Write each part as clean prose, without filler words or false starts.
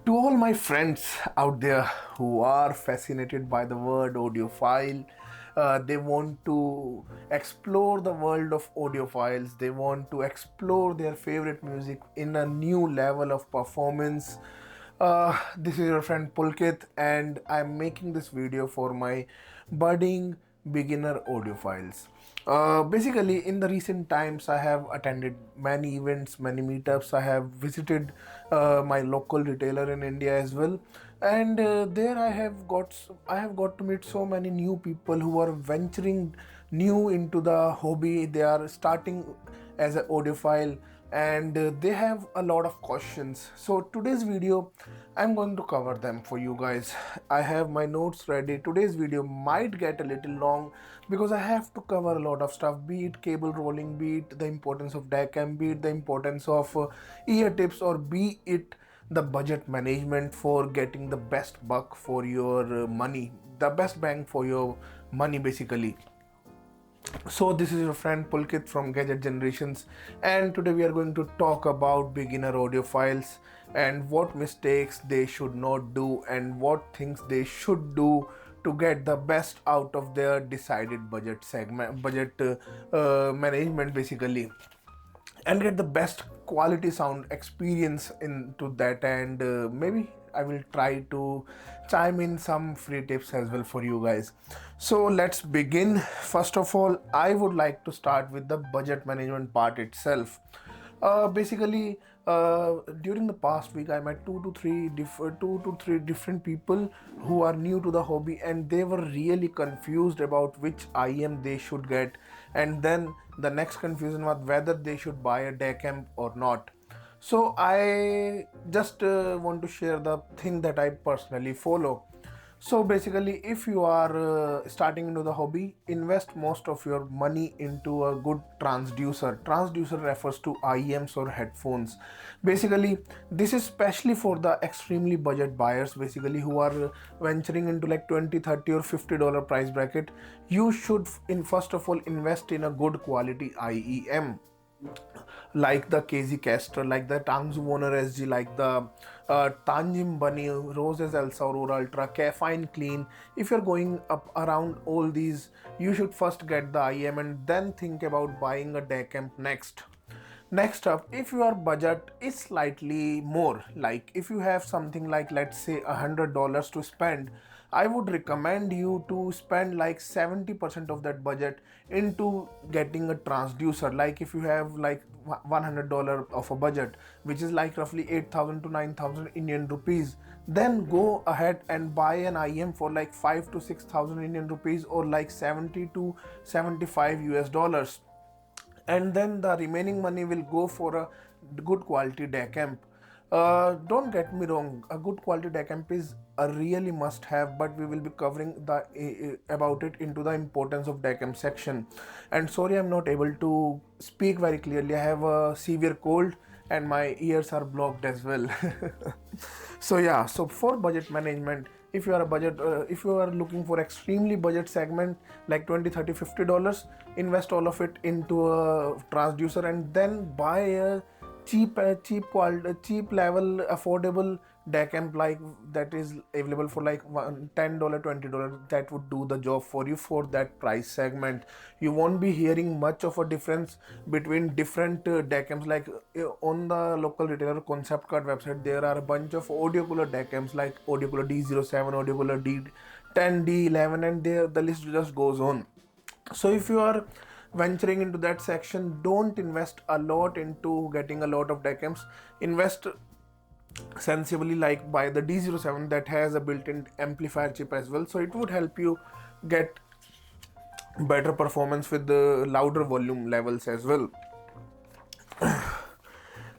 To all my friends out there who are fascinated by the word audiophile, they want to explore the world of audiophiles. They want to explore their favorite music in a new level of performance. This is your friend Pulkit, and I'm making this video for my budding beginner audiophiles. Basically, in the recent times, I have attended many events, many meetups. I have visited my local retailer in India as well, and there I have got to meet so many new people who are venturing new into the hobby. They are starting as an audiophile, and they have a lot of questions. So today's video I'm going to cover them for you guys. I have my notes ready. Today's video might get a little long because I have to cover a lot of stuff, be it cable rolling, be it the importance of DACAM, be it the importance of ear tips, or be it the budget management for getting the best buck for your money, the best bang for your money basically. So this is your friend Pulkit from Gadget Generations, and today we are going to talk about beginner audiophiles and what mistakes they should not do and what things they should do to get the best out of their decided budget management basically, and get the best quality sound experience into that. And maybe I will try to chime in some free tips as well for you guys. So let's begin. First of all, I would like to start with the budget management part itself. Basically, during the past week, I met two to three different people who are new to the hobby, and they were really confused about which IM they should get, and then the next confusion was whether they should buy a DACAM or not. So I just want to share the thing that I personally follow. So basically, if you are starting into the hobby, invest most of your money into a good transducer. Transducer refers to IEMs or headphones. Basically, this is especially for the extremely budget buyers, basically who are venturing into like 20, 30 or $50 price bracket. You should in first of all invest in a good quality IEM, like the KZ Caster, like the Tangzu Warner SG, like the Tanjim Bunny, Roses Elsa Aurora Ultra, Caffeine Clean. If you're going up around all these, you should first get the IM and then think about buying a DACAM next. Next up, if your budget is slightly more, like if you have something like, let's say, $100 to spend, I would recommend you to spend like 70% of that budget into getting a transducer. Like if you have like $100 of a budget, which is like roughly 8,000 to 9,000 Indian rupees, then go ahead and buy an IM for like 5 to 6,000 Indian rupees, or like 70 to 75 US dollars, and then the remaining money will go for a good quality DACAM. Don't get me wrong, a good quality DACAM is a really must have, but we will be covering the about it into the importance of DACAM section. And sorry, I'm not able to speak very clearly. I have a severe cold and my ears are blocked as well. So yeah, so for budget management, if you are a budget if you are looking for extremely budget segment like 20, 30, $50, invest all of it into a transducer and then buy a cheap quality, cheap level affordable DACAM, like that is available for like $10, $20. That would do the job for you for that price segment. You won't be hearing much of a difference between different DACAMs. Like on the local retailer concept card website, there are a bunch of audio cooler DACAMs like audio cooler D07, audio cooler D10, D11, and there the list just goes on. So if you are venturing into that section, don't invest a lot into getting a lot of DACAMs. Invest sensibly, like buy the D07 that has a built-in amplifier chip as well, so it would help you get better performance with the louder volume levels as well.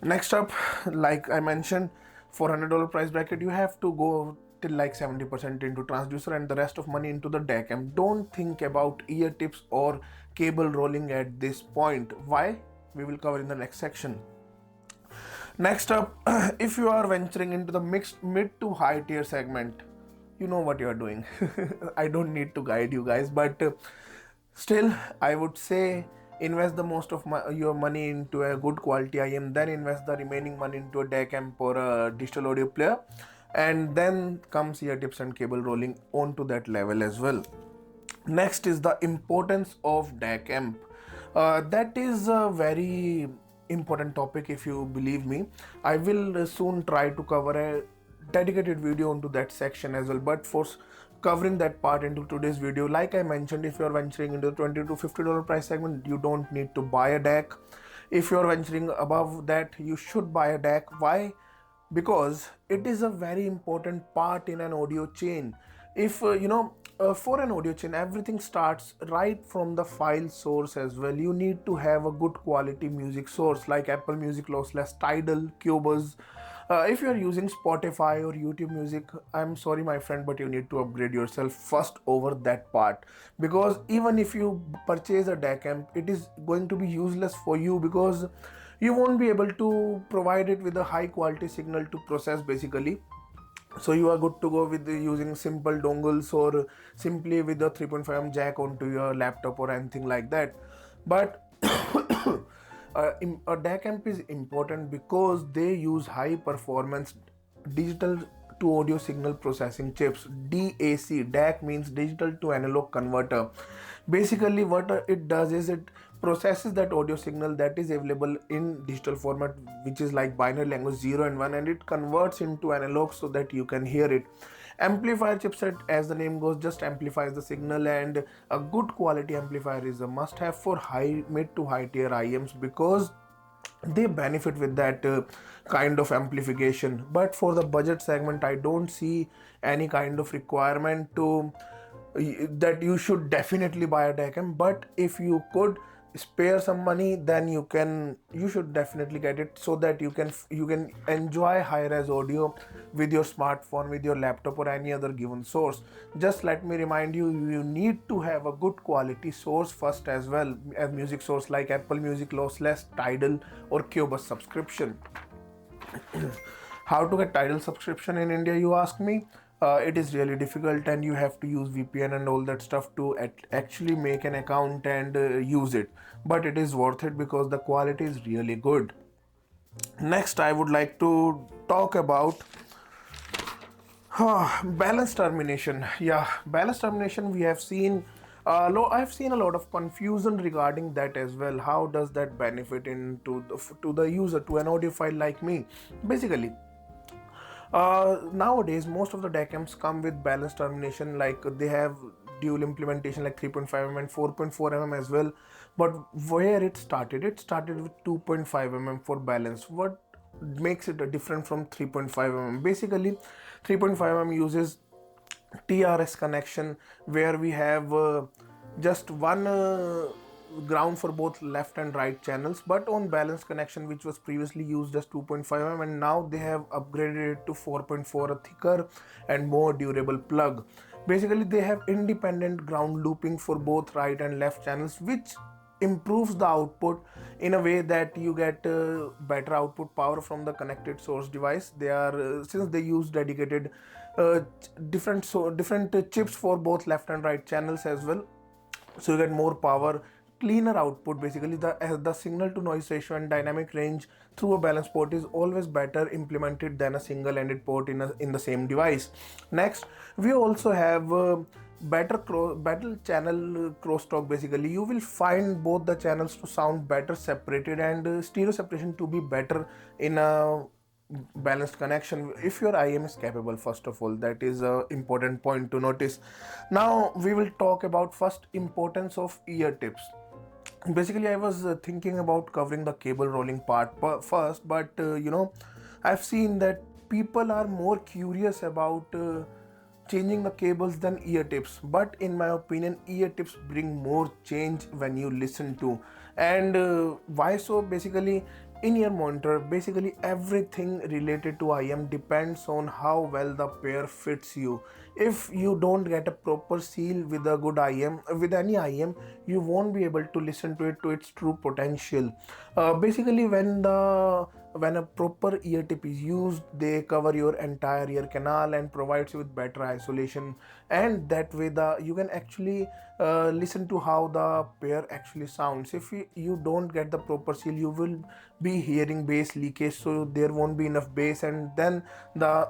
Next up, like I mentioned, for $100 price bracket, you have to go till like 70% into transducer and the rest of money into the DACAM. Don't think about ear tips or cable rolling at this point. Why? We will cover in the next section. Next up, if you are venturing into the mixed mid to high tier segment, you know what you are doing. I don't need to guide you guys, but still I would say invest the most of your money into a good quality IM, then invest the remaining money into a DACAM or a digital audio player. and then comes ear tips and cable rolling onto that level as well. Next is the importance of DAC amp. That is a very important topic, if you believe me. I will soon try to cover a dedicated video onto that section as well, but for covering that part into today's video, like I mentioned, if you're venturing into the $20 to $50 price segment, you don't need to buy a DAC. If you're venturing above that, you should buy a DAC. Why? Because it is a very important part in an audio chain. If for an audio chain, everything starts right from the file source as well. You need to have a good quality music source like Apple Music Lossless, Tidal, Cubase. If you are using Spotify or YouTube Music, I'm sorry my friend, but you need to upgrade yourself first over that part, because even if you purchase a DAC amp, it is going to be useless for you, because you won't be able to provide it with a high quality signal to process basically. So you are good to go with using simple dongles or simply with a 3.5mm jack onto your laptop or anything like that. But a DAC amp is important because they use high performance digital to audio signal processing chips. DAC, DAC means digital to analog converter. Basically what it does is it processes that audio signal that is available in digital format, which is like binary language 0 and 1, and it converts into analog so that you can hear it. Amplifier chipset, as the name goes, just amplifies the signal, and a good quality amplifier is a must have for mid to high tier IMs, because they benefit with that kind of amplification. But for the budget segment, I don't see any kind of requirement to that you should definitely buy a DAC amp. But if you could spare some money, then you should definitely get it, so that you can enjoy high-res audio with your smartphone, with your laptop, or any other given source. Just let me remind you, you need to have a good quality source first as well, as music source like Apple Music Lossless, Tidal, or Cubase subscription. How to get Tidal subscription in India, you ask me? It is really difficult, and you have to use VPN and all that stuff to actually make an account and use it. But it is worth it because the quality is really good. Next, I would like to talk about balance termination. Yeah, balance termination, we have seen I've seen a lot of confusion regarding that as well. How does that benefit to the user, to an audiophile like me? Basically, nowadays most of the DAC amps come with balance termination, like they have dual implementation like 3.5mm and 4.4mm as well. But where it started with 2.5mm for balance. What makes it different from 3.5mm? Basically 3.5mm uses TRS connection, where we have just one ground for both left and right channels. But on balance connection, which was previously used as 2.5mm, and now they have upgraded it to 4.4, a thicker and more durable plug. Basically they have independent ground looping for both right and left channels, which improves the output in a way that you get better output power from the connected source device. They are since they use dedicated different chips for both left and right channels as well, so you get more power, cleaner output. Basically the signal to noise ratio and dynamic range through a balance port is always better implemented than a single ended port in the same device. Next, we also have better channel crosstalk. Basically you will find both the channels to sound better separated, and stereo separation to be better in a balanced connection, if your IM is capable. First of all, that is a important point to notice. Now we will talk about first importance of ear tips. Basically I was thinking about covering the cable rolling part first, but I've seen that people are more curious about changing the cables than ear tips. But in my opinion, ear tips bring more change when you listen to. And why so? Basically in your monitor, basically everything related to IM depends on how well the pair fits you. If you don't get a proper seal with a good IM, with any IM, you won't be able to listen to it to its true potential. Basically when a proper ear tip is used, they cover your entire ear canal and provides you with better isolation, and that way you can actually listen to how the pair actually sounds. If you don't get the proper seal, you will be hearing bass leakage, so there won't be enough bass, and then the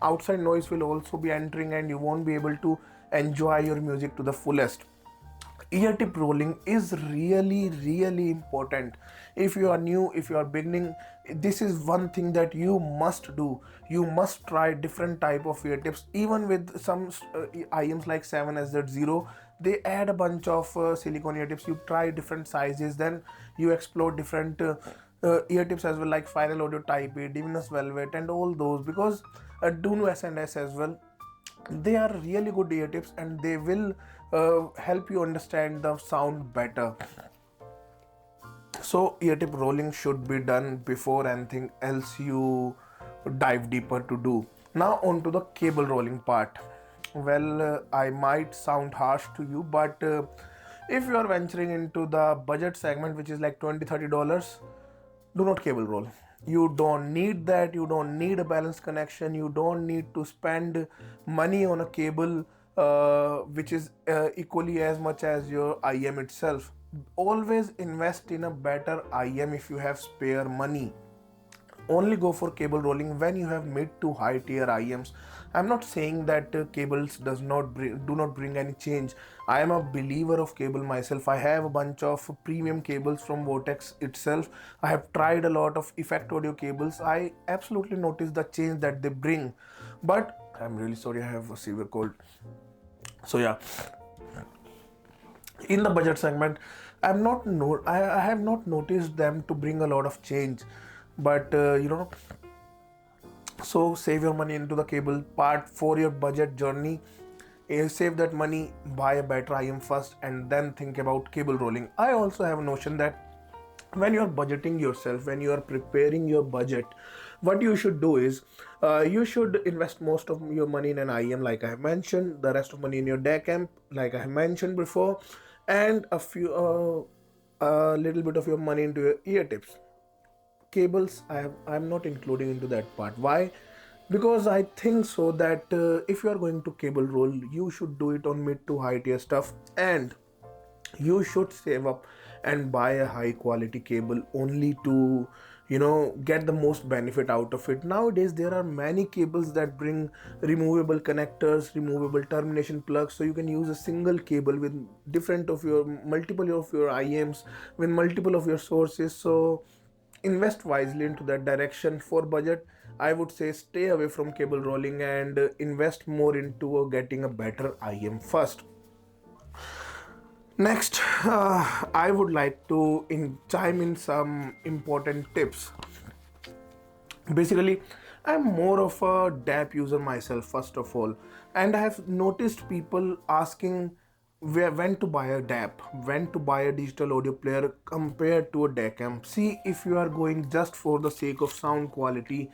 outside noise will also be entering and you won't be able to enjoy your music to the fullest. Ear tip rolling is really important. If you are new, if you are beginning, this is one thing that you must do. You must try different type of ear tips. Even with some IMs like 7SZ0, they add a bunch of silicone ear tips. You try different sizes, then you explore different ear tips as well, like Final Audio Type A, Divinus Velvet, and all those, because Duno S&S as well, they are really good ear tips and they will help you understand the sound better. So ear tip rolling should be done before anything else you dive deeper to do. Now on to the cable rolling part. Well, I might sound harsh to you, but if you are venturing into the budget segment, which is like $20-30, do not cable roll. You don't need that. You don't need a balanced connection. You don't need to spend money on a cable which is equally as much as your IM itself. Always invest in a better IM if you have spare money. Only go for cable rolling when you have mid to high tier IMs. I'm not saying that cables do not bring any change. I am a believer of cable myself. I have a bunch of premium cables from Vortex itself. I have tried a lot of effect audio cables. I absolutely notice the change that they bring. But I'm really sorry, I have a severe cold. So yeah, in the budget segment, I have not noticed them to bring a lot of change. But so save your money into the cable part for your budget journey. Save that money, buy a better IM first, and then think about cable rolling. I also have a notion that when you are budgeting yourself, when you are preparing your budget, what you should do is you should invest most of your money in an IM, like I have mentioned, the rest of money in your DAC amp, like I have mentioned before, and a little bit of your money into your ear tips. Cables, I'm not including into that part. Why? Because I think so that if you are going to cable roll, you should do it on mid to high tier stuff, and you should save up and buy a high quality cable only to get the most benefit out of it. Nowadays there are many cables that bring removable connectors, removable termination plugs, so you can use a single cable with multiple of your IMs, with multiple of your sources. So invest wisely into that direction. For budget, I would say stay away from cable rolling and invest more into getting a better IM first. Next, I would like to chime in some important tips. Basically, I'm more of a DAP user myself, first of all, and I have noticed people asking when to buy a DAP, when to buy a digital audio player compared to a DAC amp. See, if you are going just for the sake of sound quality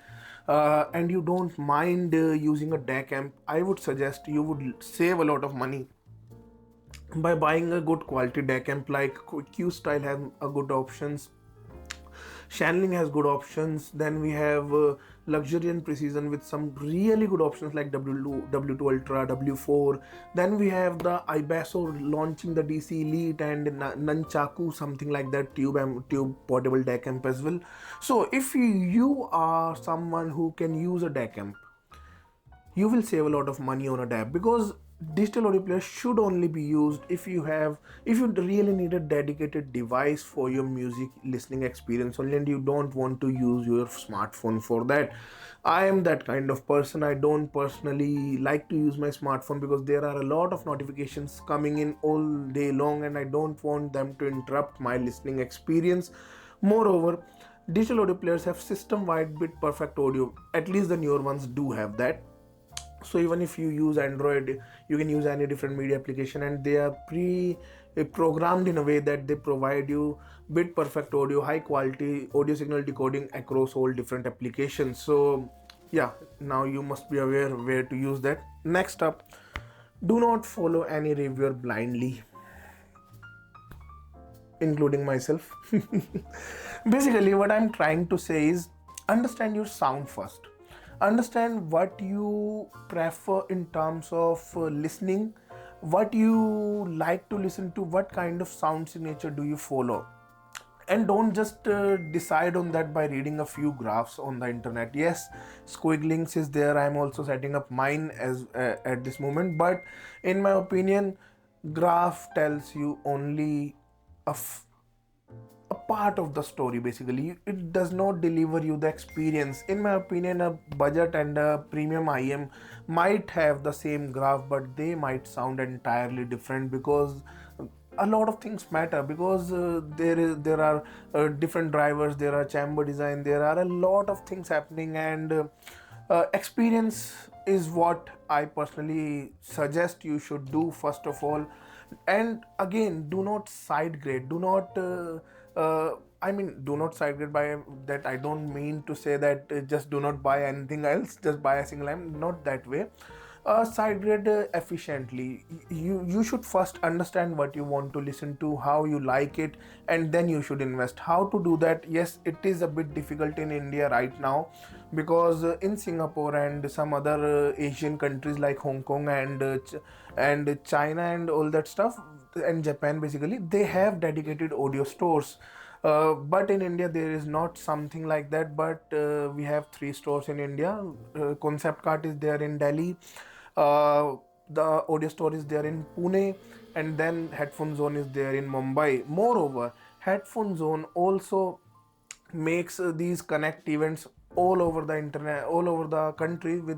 and you don't mind using a DAC amp, I would suggest you would save a lot of money by buying a good quality DAC amp. Like Q Style has a good options, Shanling has good options. Then we have luxury and precision with some really good options like W2 Ultra, W4. Then we have the Ibasso launching the DC Elite and Nunchaku, something like that, tube portable DAC amp as well. So if you are someone who can use a DAC amp, you will save a lot of money on a DAP, because digital audio player should only be used if you really need a dedicated device for your music listening experience only, and you don't want to use your smartphone for that. I am that kind of person. I don't personally like to use my smartphone because there are a lot of notifications coming in all day long and I don't want them to interrupt my listening experience. Moreover, digital audio players have system wide bit perfect audio. At least the newer ones do have that. So even if you use Android, you can use any different media application, and they are programmed in a way that they provide you bit perfect audio, high quality audio signal decoding across all different applications. So yeah, now you must be aware where to use that. Next up, do not follow any reviewer blindly, including myself. Basically what I'm trying to say is, understand your sound first. Understand what you prefer in terms of listening, what you like to listen to, what kind of sound signature do you follow. And don't just decide on that by reading a few graphs on the internet. Yes, squigglings is there, I'm also setting up mine as at this moment, but in my opinion, graph tells you only a part of the story. Basically, it does not deliver you the experience. In my opinion, a budget and a premium IM might have the same graph, but they might sound entirely different, because a lot of things matter, because there are different drivers, there are chamber design, there are a lot of things happening, and experience is what I personally suggest you should do first of all. And again, do not side grade, do not do not side grade. By that I don't mean to say that just do not buy anything else, just buy a single lamp, not that way. Side grade efficiently. You should first understand what you want to listen to, how you like it, and then you should invest. How to do that? Yes, it is a bit difficult in India right now, because in Singapore and some other Asian countries like Hong Kong and China and all that stuff, and Japan, basically they have dedicated audio stores. But in India there is not something like that. But we have three stores in India. Concept Cart is there in Delhi, uh, the audio store is there in Pune, and then Headphone Zone is there in Mumbai. Moreover, Headphone Zone also makes these connect events all over the internet, all over the country, with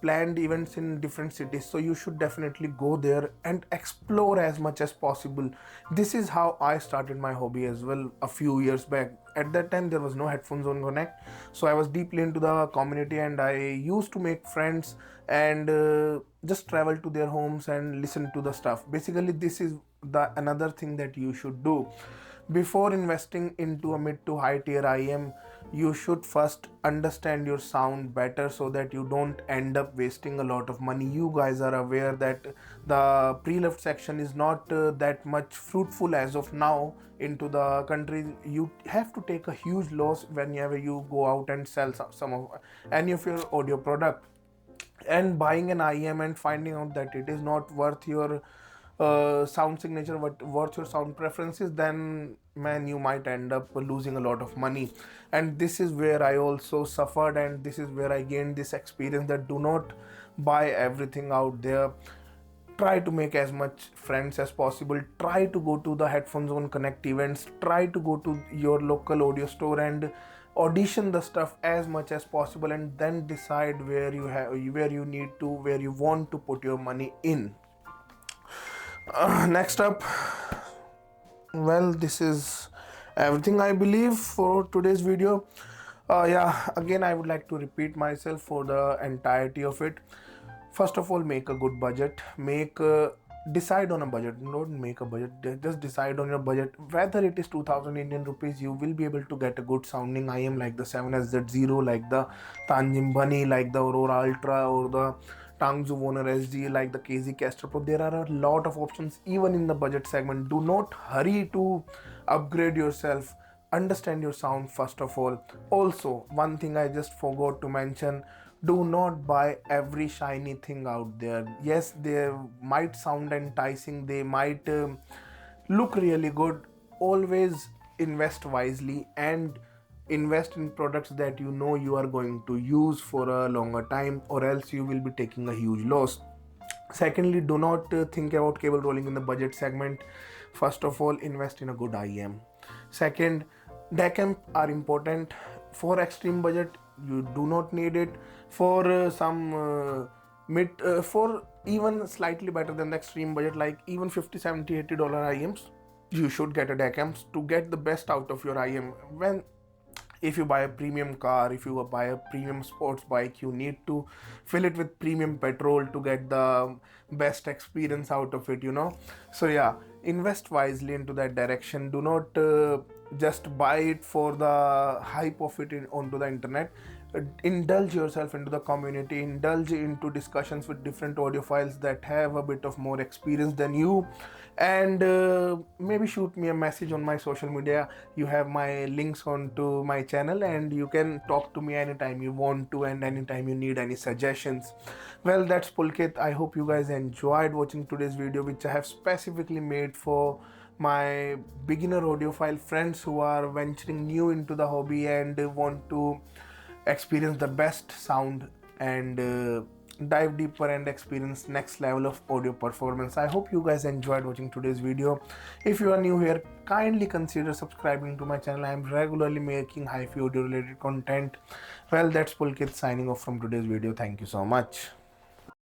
planned events in different cities. So you should definitely go there and explore as much as possible. This is how I started my hobby as well a few years back. At that time there was no Headphones on Connect, so I was deeply into the community, and I used to make friends and just travel to their homes and listen to the stuff. Basically, this is the another thing that you should do. Before investing into a mid to high tier IM, you should first understand your sound better, so that you don't end up wasting a lot of money. You guys are aware that the pre-loved section is not that much fruitful as of now into the country. You have to take a huge loss whenever you go out and sell some of any of your audio product, and buying an IM and finding out that it is not worth your sound signature, what worth your sound preferences, then man, you might end up losing a lot of money. And this is where I also suffered, and this is where I gained this experience, that do not buy everything out there. Try to make as much friends as possible, try to go to the Headphones on Connect events, try to go to your local audio store and audition the stuff as much as possible, and then decide where you need to, where you want to put your money in. Next up, well, this is everything I believe for today's video. Yeah, again I would like to repeat myself for the entirety of it. First of all, make a good budget. Decide on a budget. Don't make a budget, just decide on your budget. Whether it is 2000 Indian rupees, you will be able to get a good sounding IM like the 7SZ0, like the Tanjim Bunny, like the Aurora Ultra, or the Tangzu Warner SG, like the KZ Caster Pro. There are a lot of options even in the budget segment. Do not hurry to upgrade yourself. Understand your sound first of all. Also, one thing I just forgot to mention, do not buy every shiny thing out there. Yes, they might sound enticing, they might look really good. Always invest wisely, and invest in products that you know you are going to use for a longer time, or else you will be taking a huge loss. Secondly, do not think about cable rolling in the budget segment. First of all, invest in a good IM. Second, DAC amp are important. For extreme budget, you do not need it. For some mid for even slightly better than the extreme budget, like even 50, 70, $80 IMs, you should get a DAC amps to get the best out of your IM. When if you buy a premium car, if you buy a premium sports bike, you need to fill it with premium petrol to get the best experience out of it, so yeah, invest wisely into that direction. Do not just buy it for the hype of it onto the internet. Indulge yourself into the community, indulge into discussions with different audiophiles that have a bit of more experience than you, and maybe shoot me a message on my social media. You have my links onto my channel, and you can talk to me anytime you want to, and anytime you need any suggestions. Well, that's Pulkit. I hope you guys enjoyed watching today's video, which I have specifically made for my beginner audiophile friends who are venturing new into the hobby and want to experience the best sound and dive deeper and experience next level of audio performance. I hope you guys enjoyed watching today's video. If you are new here, kindly consider subscribing to my channel. I am regularly making hi-fi audio related content. Well, that's Pulkit signing off from today's video. Thank you so much.